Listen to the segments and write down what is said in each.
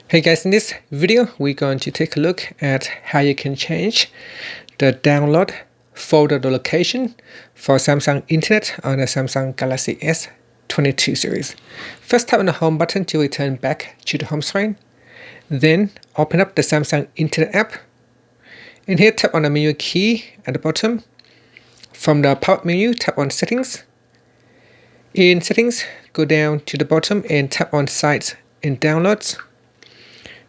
Hey guys, in this video we're going to take a look at how you can change the download folder location for Samsung Internet on the Samsung Galaxy S22 series. First, tap on the home button to return back to the home screen. Then open up the Samsung Internet app. In here, tap on the menu key at the bottom. From the pop-up menu, tap on Settings. In Settings, go down to the bottom and tap on Sites and Downloads.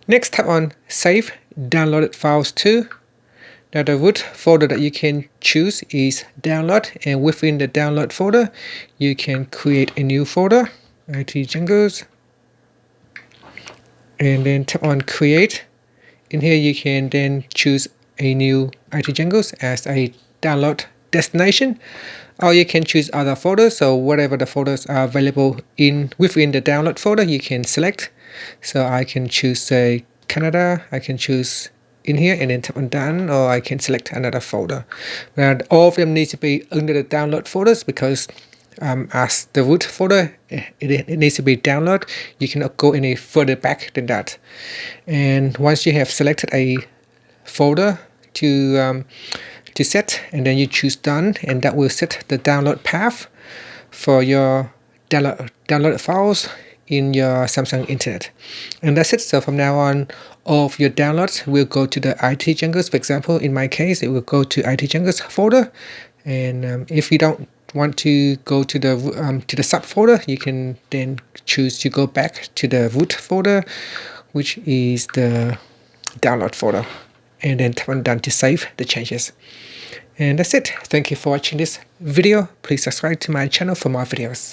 Next, tap on Save Downloaded Files to. Now the root folder that you can choose is Download, and within the Download folder, you can create a new folder, IT Jungles, and then tap on Create. In here, you can then choose a new IT Jungles as a download destination, or you can choose other folders. So whatever the folders are available within the download folder, you can select. So I can choose say Canada, I can choose in here and then tap on Done, or I can select another folder. But all of them need to be under the download folders because as the root folder, it needs to be download. You cannot go any further back than that. And once you have selected a folder to set, and then you choose Done, and that will set the download path for your download files in your Samsung Internet. And that's it. So from now on, all of your downloads will go to the IT Jungles. For example, in my case, it will go to IT Jungles folder. And if you don't want to go to the subfolder, you can then choose to go back to the root folder, which is the download folder, and then tap on Done to save the changes. And that's it. Thank you for watching this video. Please subscribe to my channel for more videos.